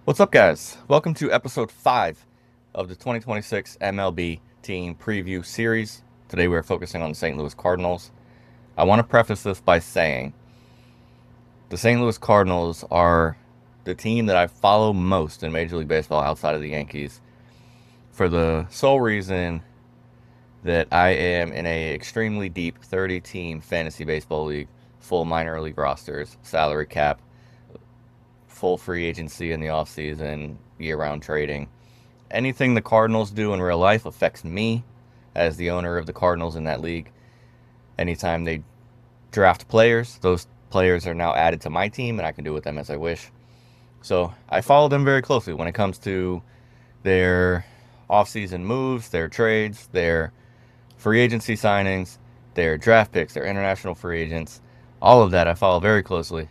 What's up, guys? Welcome to episode 5 of the 2026 MLB Team Preview series. Today we're focusing on the St. Louis Cardinals. I want to preface this by saying the St. Louis Cardinals are the team that I follow most in Major League Baseball outside of the Yankees for the sole reason that I am in a extremely deep 30-team fantasy baseball league, full minor league rosters, salary cap, full free agency in the offseason, year-round trading. Anything the Cardinals do in real life affects me as the owner of the Cardinals in that league. Anytime they draft players, those players are now added to my team, and I can do with them as I wish. So I follow them very closely when it comes to their offseason moves, their trades, their free agency signings, their draft picks, their international free agents. All of that I follow very closely.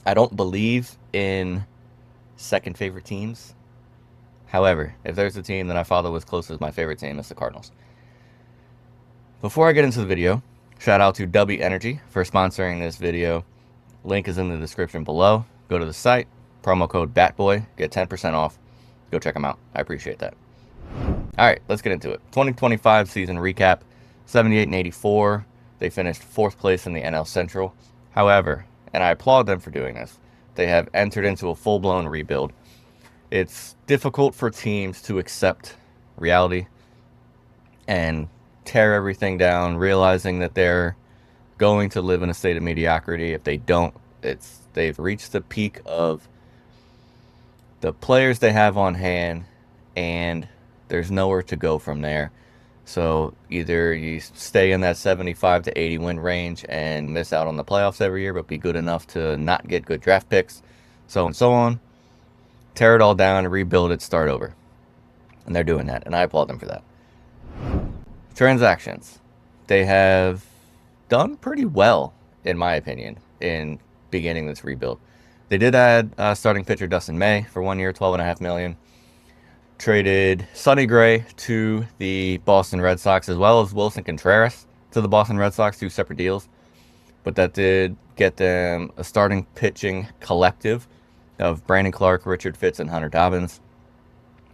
I don't believe in second favorite teams. However, if there's a team that I follow as close as my favorite team, it's the Cardinals. Before I get into the video, shout out to W Energy for sponsoring this video. Link is in the description below. Go to the site, promo code BATBOY, get 10% off. Go check them out. I appreciate that. All right, let's get into it. 2025 season recap, 78 and 84. They finished 4th place in the NL Central. However, and I applaud them for doing this, they have entered into a full-blown rebuild. It's difficult for teams to accept reality and tear everything down, realizing that they're going to live in a state of mediocrity. If they don't, they've reached the peak of the players they have on hand, and there's nowhere to go from there. So either you stay in that 75 to 80 win range and miss out on the playoffs every year, but be good enough to not get good draft picks, so and so on. Tear it all down, rebuild it, start over. And they're doing that, and I applaud them for that. Transactions. They have done pretty well, in my opinion, in beginning this rebuild. They did add starting pitcher Dustin May for 1 year, $12.5 million. Traded Sonny Gray to the Boston Red Sox, as well as Wilson Contreras to the Boston Red Sox, 2 separate deals. But that did get them a starting pitching collective of Brandon Clark, Richard Fitz, and Hunter Dobbins.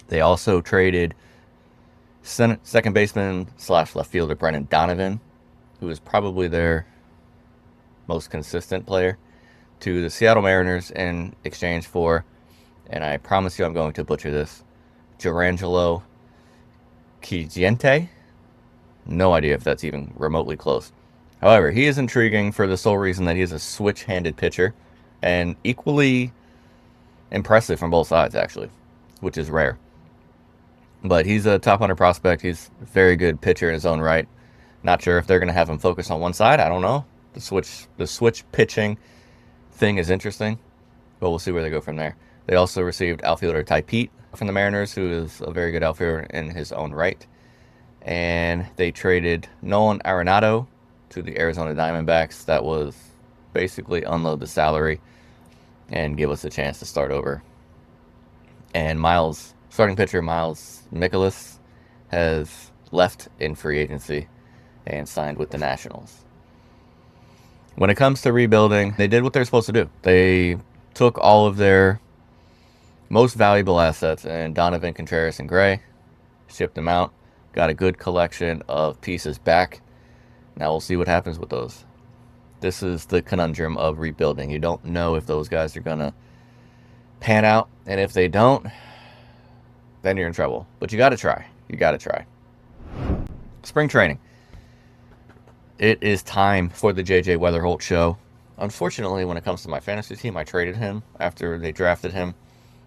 They also traded second baseman / left fielder Brendan Donovan, who is probably their most consistent player, to the Seattle Mariners in exchange for, and I promise you I'm going to butcher this, Jurangelo Kijente. No idea if that's even remotely close. However, he is intriguing for the sole reason that he is a switch-handed pitcher and equally impressive from both sides, actually, which is rare. But he's a top 100 prospect. He's a very good pitcher in his own right. Not sure if they're going to have him focus on one side. I don't know. The switch pitching thing is interesting, but we'll see where they go from there. They also received outfielder Ty Pete from the Mariners, who is a very good outfielder in his own right. And they traded Nolan Arenado to the Arizona Diamondbacks. That was basically unload the salary and give us a chance to start over. And starting pitcher Miles Mikolas has left in free agency and signed with the Nationals. When it comes to rebuilding, they did what they're supposed to do. They took all of their most valuable assets in Donovan, Contreras, and Gray, shipped them out, got a good collection of pieces back. Now we'll see what happens with those. This is the conundrum of rebuilding. You don't know if those guys are going to pan out, and if they don't, then you're in trouble. But you got to try. You got to try. Spring training. It is time for the J.J. Weatherholt show. Unfortunately, when it comes to my fantasy team, I traded him after they drafted him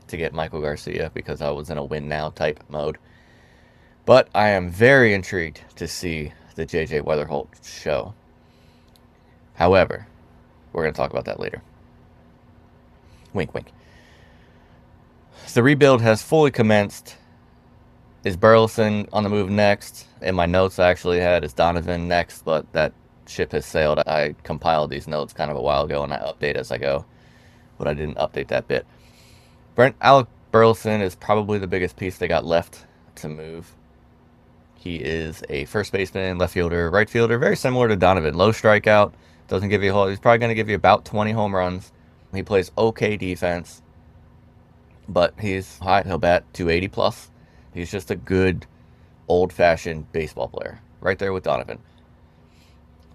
to get Michael Garcia because I was in a win now type mode. But I am very intrigued to see the J.J. Weatherholt show. However, we're going to talk about that later. Wink, wink. The rebuild has fully commenced. Is Burleson on the move next? In my notes, I actually had is Donovan next, but that ship has sailed. I compiled these notes kind of a while ago, and I update as I go, but I didn't update that bit. Alec Burleson is probably the biggest piece they got left to move. He is a first baseman, left fielder, right fielder, very similar to Donovan. Low strikeout, doesn't give you a whole. He's probably going to give you about 20 home runs. He plays okay defense. but he's high. He'll bat 280 plus. He's just a good old-fashioned baseball player, right there with Donovan.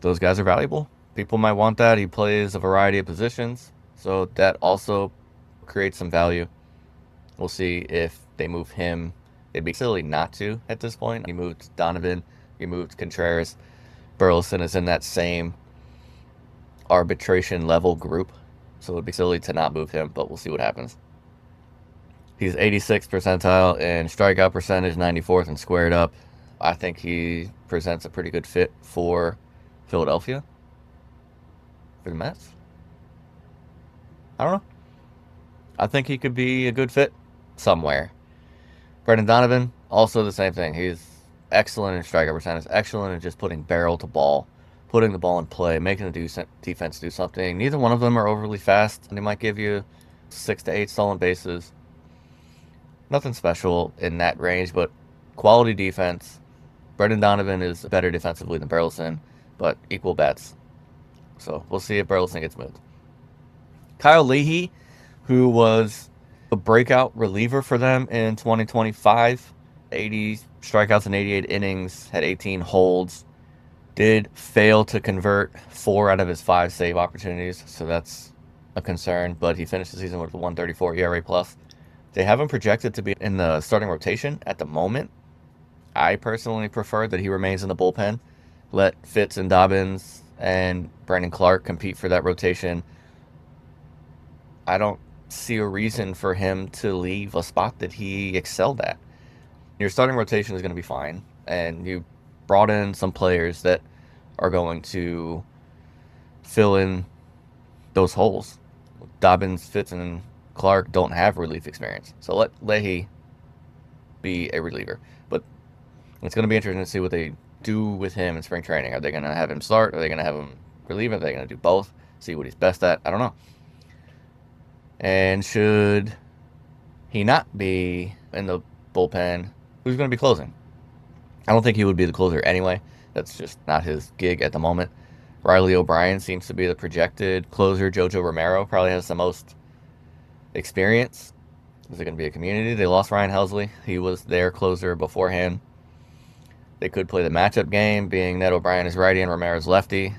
Those guys are valuable. People might want that. He plays a variety of positions, so that also creates some value. We'll see if they move him. It'd be silly not to at this point. He moved Donovan. He moved Contreras. Burleson is in that same arbitration level group, so it'd be silly to not move him, but we'll see what happens. He's 86th percentile in strikeout percentage, 94th in squared up. I think he presents a pretty good fit for Philadelphia, for the Mets. I don't know. I think he could be a good fit somewhere. Brendan Donovan, also the same thing. He's excellent in strikeout percentage, excellent in just putting barrel to ball, putting the ball in play, making the defense do something. Neither one of them are overly fast. They might give you 6 to 8 stolen bases. Nothing special in that range, but quality defense. Brendan Donovan is better defensively than Burleson, but equal bats. So we'll see if Burleson gets moved. Kyle Leahy, who was a breakout reliever for them in 2025, 80 strikeouts in 88 innings, had 18 holds, did fail to convert 4 out of his 5 save opportunities, so that's a concern, but he finished the season with a 134 ERA plus. They have him projected to be in the starting rotation at the moment. I personally prefer that he remains in the bullpen. Let Fitz and Dobbins and Brandon Clark compete for that rotation. I don't see a reason for him to leave a spot that he excelled at. Your starting rotation is going to be fine, and you brought in some players that are going to fill in those holes. Dobbins, Fitz, and Clark don't have relief experience, so let Leahy be a reliever. But it's going to be interesting to see what they do with him in spring training. Are they going to have him start? Are they going to have him relieve? Are they going to do both? See what he's best at? I don't know. And should he not be in the bullpen, who's going to be closing? I don't think he would be the closer anyway. That's just not his gig at the moment. Riley O'Brien seems to be the projected closer. Jojo Romero probably has the most experience. Is it going to be a community? They lost Ryan Helsley. He was their closer beforehand. They could play the matchup game, being that O'Brien is righty and Romero's lefty.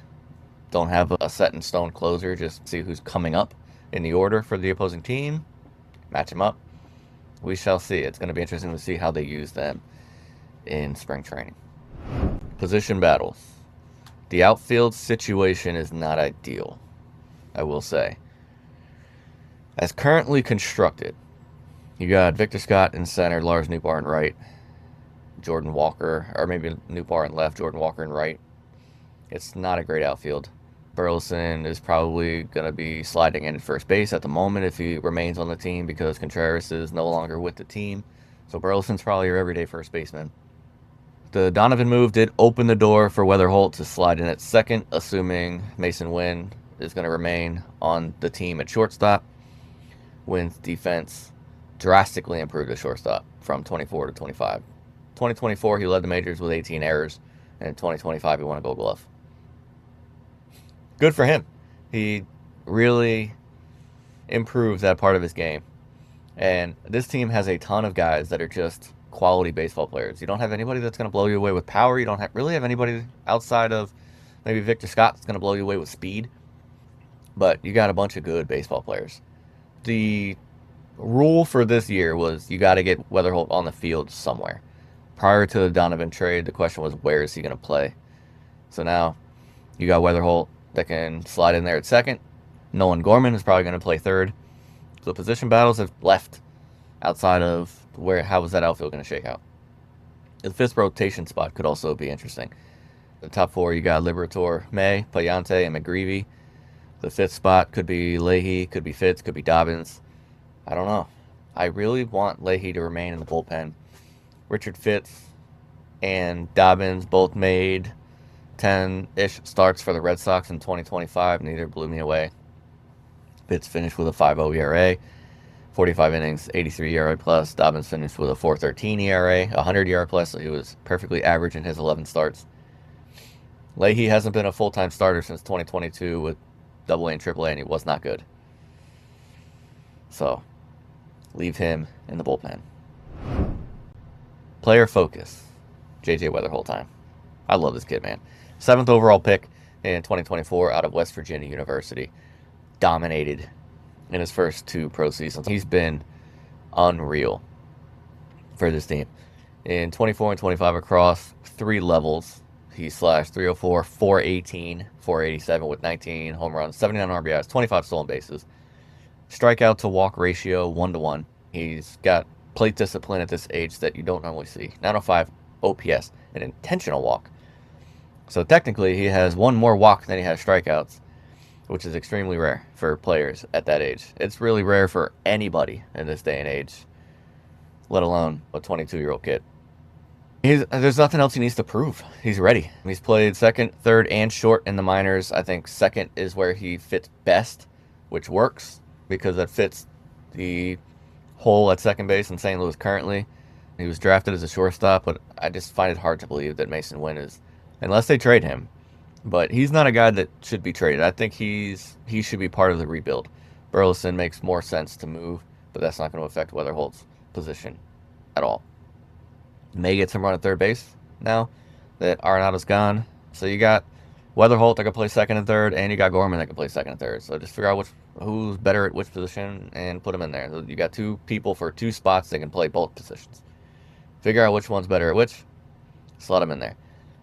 Don't have a set-in-stone closer. Just see who's coming up in the order for the opposing team. Match them up. We shall see. It's going to be interesting to see how they use them in spring training. Position battles. The outfield situation is not ideal, I will say. As currently constructed, you got Victor Scott in center, Lars Nootbaar in right, Jordan Walker, or maybe Nootbaar in left, Jordan Walker in right. It's not a great outfield. Burleson is probably going to be sliding in at first base at the moment if he remains on the team, because Contreras is no longer with the team. So Burleson's probably your everyday first baseman. The Donovan move did open the door for Weatherholt to slide in at second, assuming Mason Wynn is going to remain on the team at shortstop. Wynn's defense drastically improved at shortstop from 24 to 25. 2024, he led the majors with 18 errors, and in 2025, he won a Gold Glove. Good for him. He really improved that part of his game. And this team has a ton of guys that are just quality baseball players. You don't have anybody that's going to blow you away with power. You don't really have anybody outside of maybe Victor Scott that's going to blow you away with speed. But you got a bunch of good baseball players. The rule for this year was you got to get Weatherholt on the field somewhere. Prior to the Donovan trade, the question was, where is he going to play? So now you got Weatherholt that can slide in there at second. Nolan Gorman is probably going to play third. So position battles have left outside of how is that outfield going to shake out. The fifth rotation spot could also be interesting. The top four, you got Liberator, May, Payante, and McGreevy. The fifth spot could be Leahy, could be Fitz, could be Dobbins. I don't know. I really want Leahy to remain in the bullpen. Richard Fitz and Dobbins both made 10-ish starts for the Red Sox in 2025. Neither blew me away. Fitz finished with a 5.0 ERA, 45 innings, 83 ERA plus. Dobbins finished with a 4.13 ERA, 100 ERA plus, so he was perfectly average in his 11 starts. Leahy hasn't been a full-time starter since 2022 with AA and AAA, and he was not good. So, leave him in the bullpen. Player focus. JJ Weatherholt time. I love this kid, man. 7th overall pick in 2024 out of West Virginia University. Dominated in his first 2 pro seasons. He's been unreal for this team. In 24 and 25 across 3 levels, he slashed 304, 418, 487 with 19 home runs, 79 RBIs, 25 stolen bases. Strikeout to walk ratio 1-to-1. He's got plate discipline at this age that you don't normally see. 905 OPS, an intentional walk. So technically, he has 1 more walk than he has strikeouts, which is extremely rare for players at that age. It's really rare for anybody in this day and age, let alone a 22-year-old kid. There's nothing else he needs to prove. He's ready. He's played second, third, and short in the minors. I think second is where he fits best, which works because that fits the hole at second base in St. Louis currently. He was drafted as a shortstop, but I just find it hard to believe that Mason Wynn is, unless they trade him. But he's not a guy that should be traded. I think he should be part of the rebuild. Burleson makes more sense to move, but that's not going to affect Weatherholt's position at all. May get some run at third base now that Arenado's gone. So you got Weatherholt that can play second and third, and you got Gorman that can play second and third. So just figure out who's better at which position and put them in there. So you got 2 people for 2 spots that can play both positions. Figure out which one's better at which, slot him in there.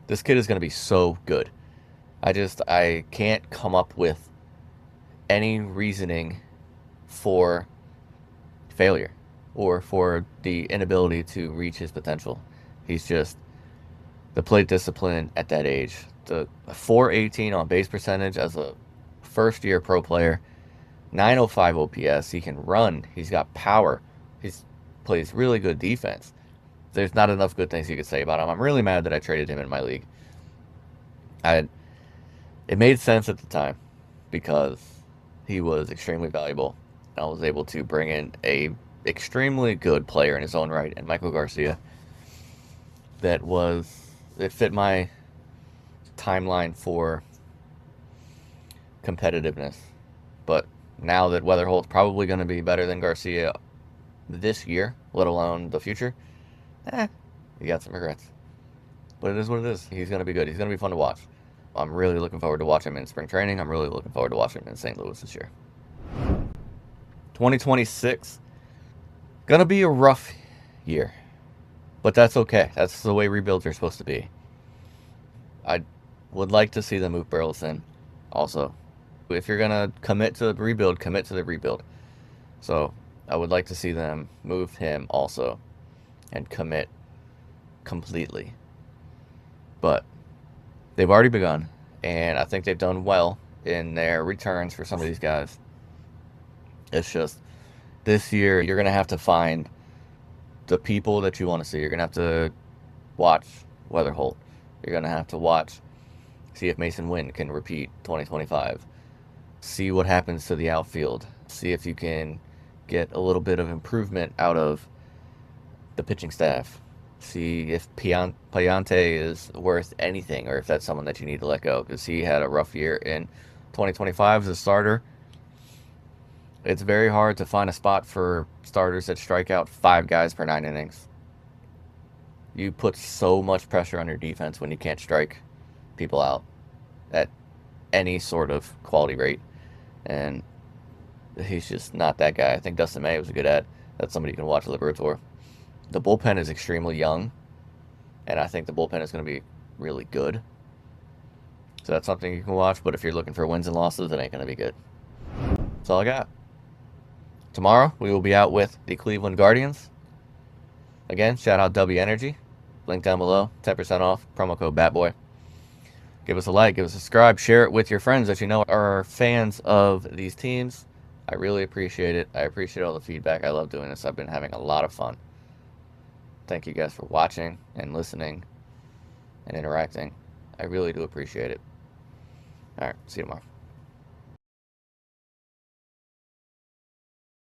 This kid is going to be so good. I can't come up with any reasoning for failure or for the inability to reach his potential. He's just the plate discipline at that age. The 418 on base percentage as a first-year pro player, 905 OPS. He can run. He's got power. He plays really good defense. There's not enough good things you could say about him. I'm really mad that I traded him in my league. It made sense at the time because he was extremely valuable. I was able to bring in a extremely good player in his own right, and Michael Garcia, that fit my timeline for competitiveness. But now that Weatherholt's probably going to be better than Garcia this year, let alone the future, you got some regrets. But it is what it is. He's going to be good. He's going to be fun to watch. I'm really looking forward to watching him in spring training. I'm really looking forward to watching him in St. Louis this year. 2026, going to be a rough year. But that's okay. That's the way rebuilds are supposed to be. I would like to see them move Burleson also. If you're going to commit to the rebuild, commit to the rebuild. So I would like to see them move him also and commit completely. But they've already begun, and I think they've done well in their returns for some of these guys. It's just this year you're going to have to find the people that you want to see. You're going to have to watch Weatherholt. You're going to have to see if Mason Wynn can repeat 2025. See what happens to the outfield. See if you can get a little bit of improvement out of the pitching staff. See if Payante is worth anything, or if that's someone that you need to let go, because he had a rough year in 2025 as a starter. It's very hard to find a spot for starters that strike out 5 guys per 9 innings. You put so much pressure on your defense when you can't strike people out at any sort of quality rate. And he's just not that guy. I think Dustin May was a good ad. That's somebody you can watch the Liberator. The bullpen is extremely young, and I think the bullpen is going to be really good. So that's something you can watch, but if you're looking for wins and losses, it ain't going to be good. That's all I got. Tomorrow, we will be out with the Cleveland Guardians. Again, shout out W Energy. Link down below, 10% off, promo code BATBOY. Give us a like, give us a subscribe, share it with your friends that you know are fans of these teams. I really appreciate it. I appreciate all the feedback. I love doing this. I've been having a lot of fun. Thank you guys for watching and listening and interacting. I really do appreciate it. All right, see you tomorrow.